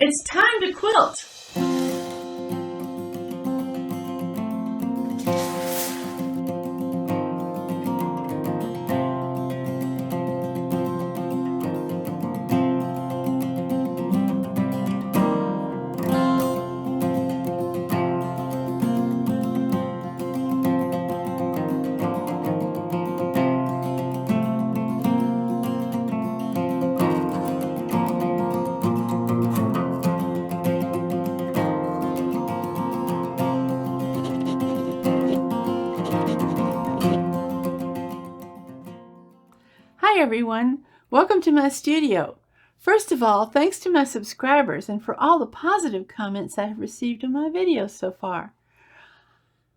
It's time to quilt! Hi everyone, welcome to my studio. First of all, thanks to my subscribers and for all the positive comments I have received on my videos so far.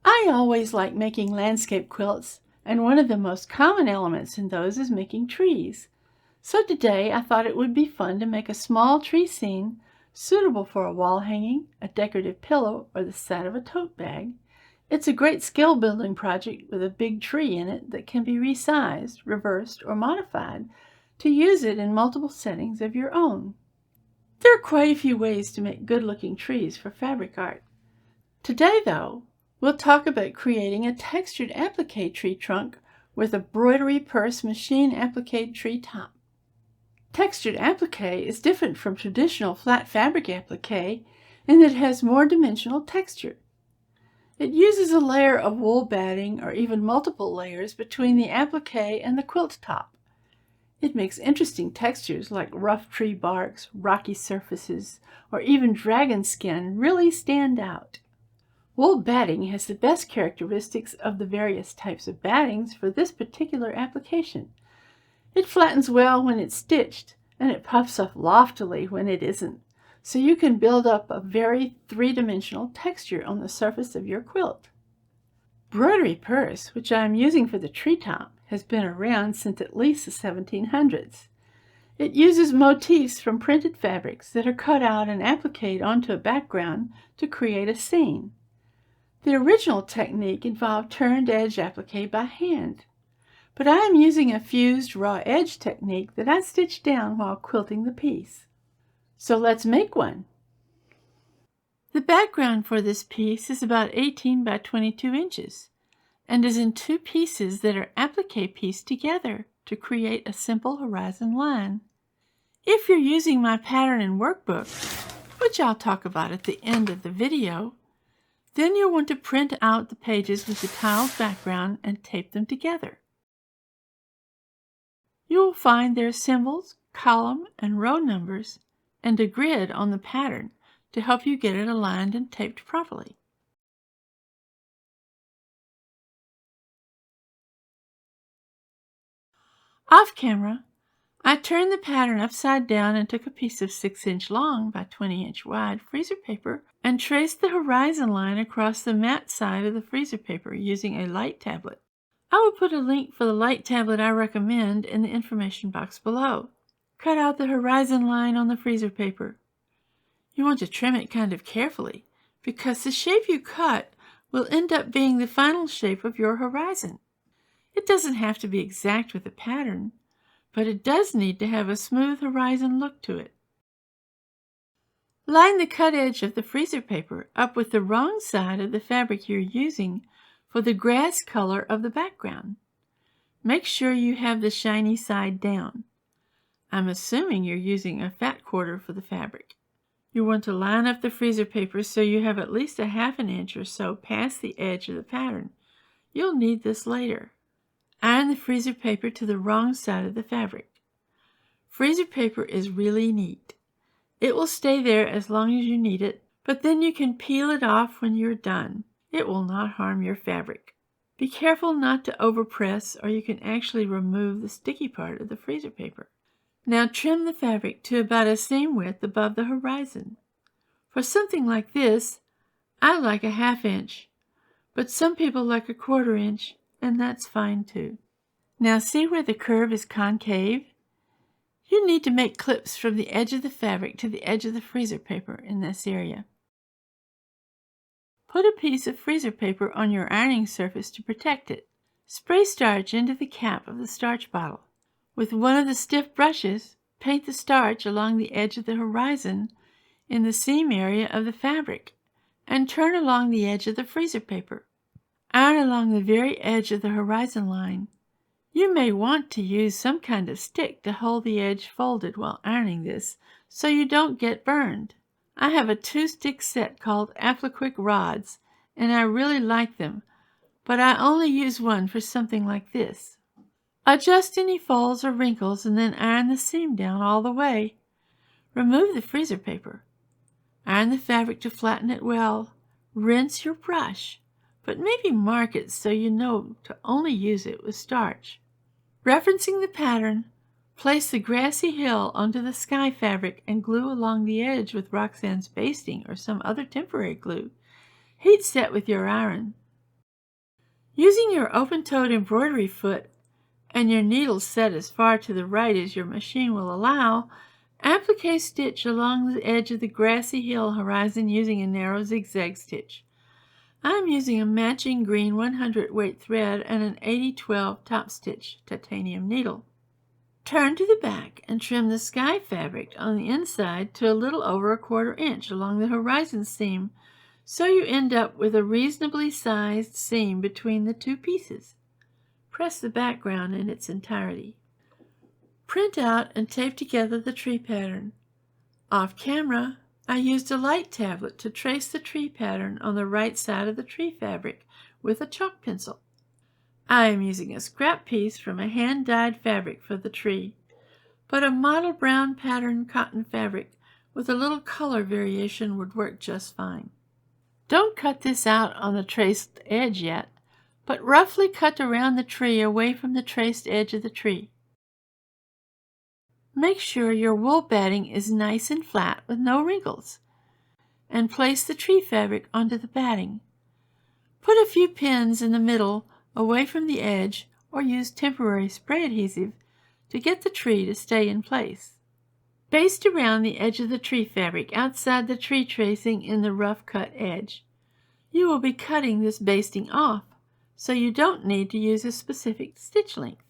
I always like making landscape quilts, and one of the most common elements in those is making trees. So today I thought it would be fun to make a small tree scene suitable for a wall hanging, a decorative pillow, or the side of a tote bag. It's a great skill building project with a big tree in it that can be resized, reversed, or modified to use it in multiple settings of your own. There are quite a few ways to make good-looking trees for fabric art. Today, though, we'll talk about creating a textured applique tree trunk with a broiderie perse machine applique tree top. Textured applique is different from traditional flat fabric applique in that it has more dimensional texture. It uses a layer of wool batting or even multiple layers between the applique and the quilt top. It makes interesting textures like rough tree barks, rocky surfaces, or even dragon skin really stand out. Wool batting has the best characteristics of the various types of battings for this particular application. It flattens well when it's stitched, and it puffs up loftily when it isn't. So you can build up a very three-dimensional texture on the surface of your quilt. Broiderie perse, which I am using for the treetop, has been around since at least the 1700s. It uses motifs from printed fabrics that are cut out and appliqued onto a background to create a scene. The original technique involved turned edge applique by hand, but I am using a fused raw edge technique that I stitched down while quilting the piece. So let's make one. The background for this piece is about 18 by 22 inches and is in two pieces that are applique pieced together to create a simple horizon line. If you're using my pattern and workbook, which I'll talk about at the end of the video, then you'll want to print out the pages with the tiled background and tape them together. You will find their symbols, column, and row numbers, and a grid on the pattern to help you get it aligned and taped properly. Off camera, I turned the pattern upside down and took a piece of 6-inch long by 20-inch wide freezer paper and traced the horizon line across the matte side of the freezer paper using a light tablet. I will put a link for the light tablet I recommend in the information box below. Cut out the horizon line on the freezer paper. You want to trim it kind of carefully because the shape you cut will end up being the final shape of your horizon. It doesn't have to be exact with the pattern, but it does need to have a smooth horizon look to it. Line the cut edge of the freezer paper up with the wrong side of the fabric you're using for the grass color of the background. Make sure you have the shiny side down. I'm assuming you're using a fat quarter for the fabric. You want to line up the freezer paper so you have at least a 1/2 inch or so past the edge of the pattern. You'll need this later. Iron the freezer paper to the wrong side of the fabric. Freezer paper is really neat. It will stay there as long as you need it, but then you can peel it off when you're done. It will not harm your fabric. Be careful not to overpress or you can actually remove the sticky part of the freezer paper. Now trim the fabric to about a seam width above the horizon. For something like this, I like a 1/2 inch, but some people like a 1/4 inch, and that's fine too. Now see where the curve is concave? You need to make clips from the edge of the fabric to the edge of the freezer paper in this area. Put a piece of freezer paper on your ironing surface to protect it. Spray starch into the cap of the starch bottle. With one of the stiff brushes, paint the starch along the edge of the horizon in the seam area of the fabric and turn along the edge of the freezer paper. Iron along the very edge of the horizon line. You may want to use some kind of stick to hold the edge folded while ironing this so you don't get burned. I have a 2-stick set called Applique rods, and I really like them, but I only use one for something like this. Adjust any folds or wrinkles and then iron the seam down all the way. Remove the freezer paper. Iron the fabric to flatten it well. Rinse your brush, but maybe mark it so you know to only use it with starch. Referencing the pattern, place the grassy hill onto the sky fabric and glue along the edge with Roxanne's basting or some other temporary glue. Heat set with your iron. Using your open-toed embroidery foot and your needle set as far to the right as your machine will allow, applique stitch along the edge of the grassy hill horizon using a narrow zigzag stitch. I'm using a matching green 100 weight thread and an 80-12 top stitch titanium needle. Turn to the back and trim the sky fabric on the inside to a little over 1/4 inch along the horizon seam so you end up with a reasonably sized seam between the two pieces. Press the background in its entirety. Print out and tape together the tree pattern. Off camera, I used a light tablet to trace the tree pattern on the right side of the tree fabric with a chalk pencil. I am using a scrap piece from a hand-dyed fabric for the tree, but a mottle brown pattern cotton fabric with a little color variation would work just fine. Don't cut this out on the traced edge yet, but roughly cut around the tree away from the traced edge of the tree. Make sure your wool batting is nice and flat with no wrinkles, and place the tree fabric onto the batting. Put a few pins in the middle away from the edge or use temporary spray adhesive to get the tree to stay in place. Baste around the edge of the tree fabric outside the tree tracing in the rough cut edge. You will be cutting this basting off, so you don't need to use a specific stitch length.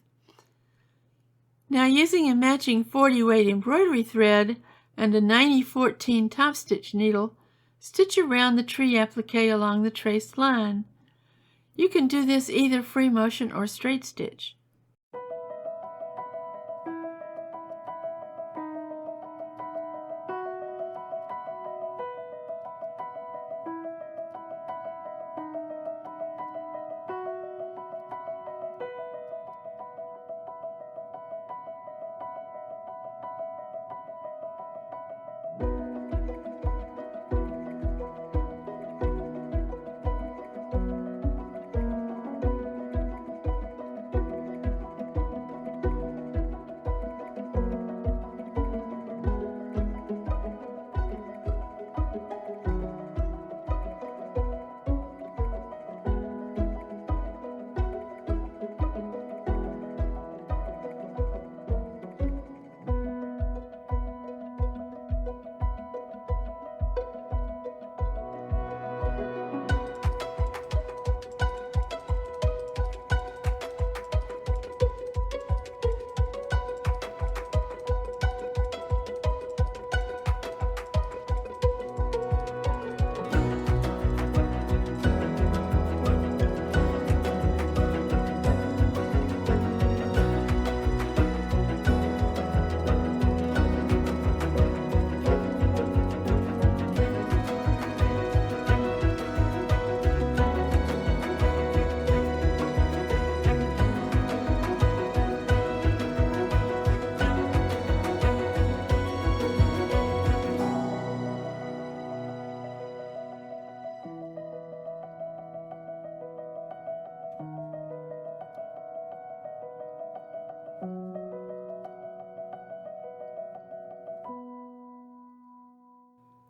Now, using a matching 40 weight embroidery thread and a 90-14 top stitch needle, stitch around the tree applique along the traced line. You can do this either free motion or straight stitch.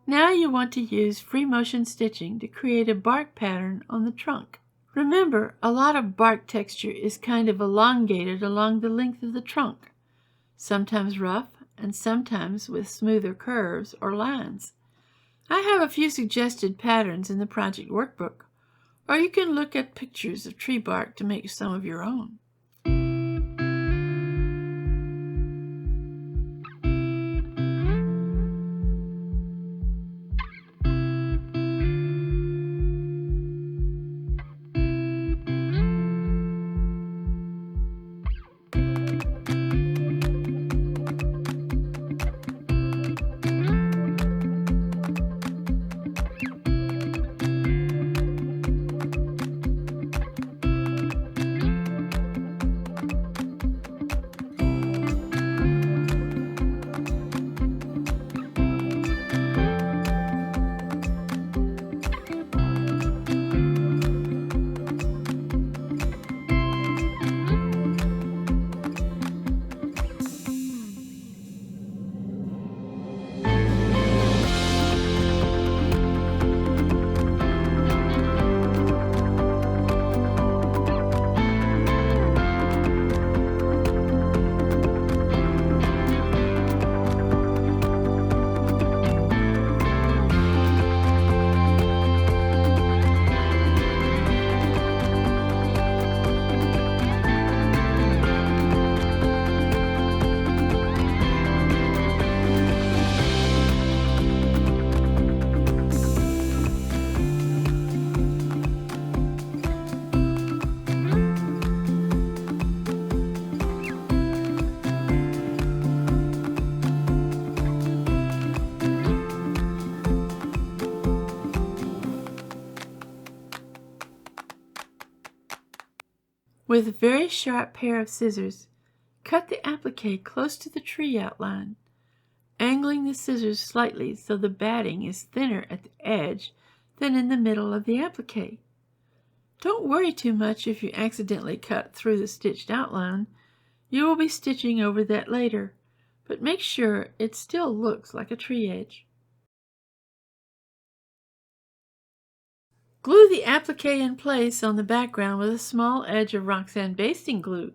Now you want to use free motion stitching to create a bark pattern on the trunk. Remember, a lot of bark texture is kind of elongated along the length of the trunk, sometimes rough and sometimes with smoother curves or lines. I have a few suggested patterns in the project workbook, or you can look at pictures of tree bark to make some of your own. With a very sharp pair of scissors, cut the applique close to the tree outline, angling the scissors slightly so the batting is thinner at the edge than in the middle of the applique. Don't worry too much if you accidentally cut through the stitched outline. You will be stitching over that later, but make sure it still looks like a tree edge. Glue the applique in place on the background with a small edge of Roxanne basting glue,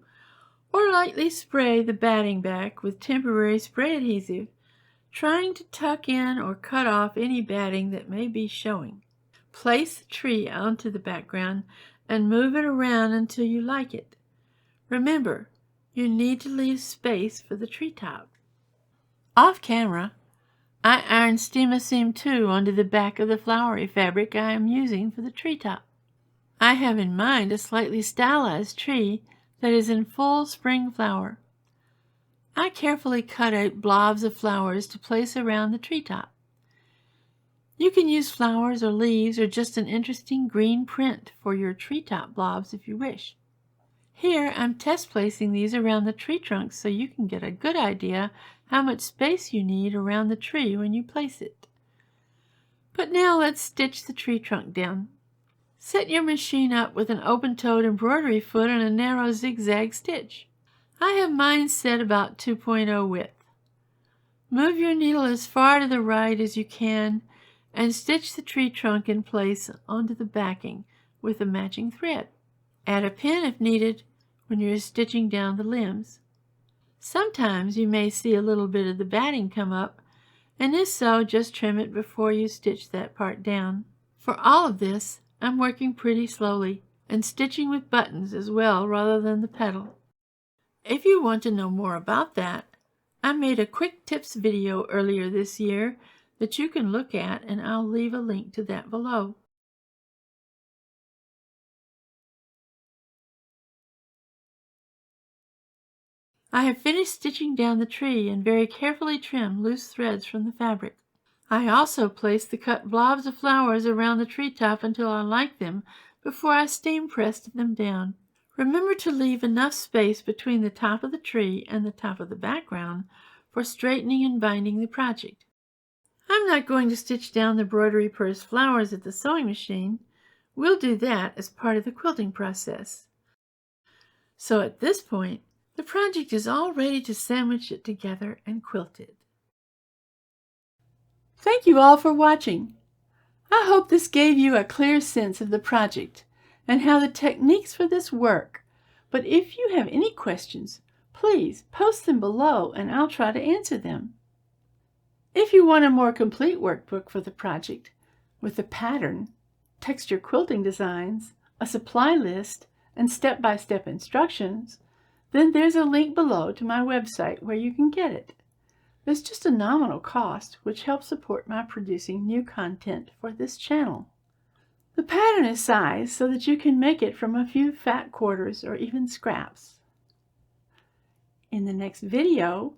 or lightly spray the batting back with temporary spray adhesive, trying to tuck in or cut off any batting that may be showing. Place the tree onto the background and move it around until you like it. Remember, you need to leave space for the treetop. Off camera, I ironed Steam Seam 2 onto the back of the flowery fabric I am using for the treetop. I have in mind a slightly stylized tree that is in full spring flower. I carefully cut out blobs of flowers to place around the treetop. You can use flowers or leaves or just an interesting green print for your treetop blobs if you wish. Here I'm test placing these around the tree trunk so you can get a good idea how much space you need around the tree when you place it. But now let's stitch the tree trunk down. Set your machine up with an open-toed embroidery foot and a narrow zigzag stitch. I have mine set about 2.0 width. Move your needle as far to the right as you can and stitch the tree trunk in place onto the backing with a matching thread. Add a pin if needed when you're stitching down the limbs. Sometimes you may see a little bit of the batting come up, and if so, just trim it before you stitch that part down. For all of this, I'm working pretty slowly and stitching with buttons as well rather than the pedal. If you want to know more about that, I made a quick tips video earlier this year that you can look at, and I'll leave a link to that below. I have finished stitching down the tree and very carefully trimmed loose threads from the fabric. I also placed the cut blobs of flowers around the treetop until I liked them before I steam pressed them down. Remember to leave enough space between the top of the tree and the top of the background for straightening and binding the project. I'm not going to stitch down the broidery purse flowers at the sewing machine. We'll do that as part of the quilting process. So at this point, the project is all ready to sandwich it together and quilt it. Thank you all for watching. I hope this gave you a clear sense of the project and how the techniques for this work. But if you have any questions, please post them below and I'll try to answer them. If you want a more complete workbook for the project with a pattern, texture quilting designs, a supply list, and step-by-step instructions, then there's a link below to my website where you can get it. There's just a nominal cost, which helps support my producing new content for this channel. The pattern is sized so that you can make it from a few fat quarters or even scraps. In the next video,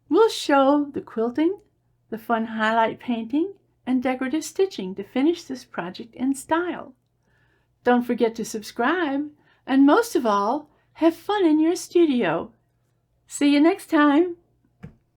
we'll show the quilting, the fun highlight painting, and decorative stitching to finish this project in style. Don't forget to subscribe, and most of all, have fun in your studio. See you next time.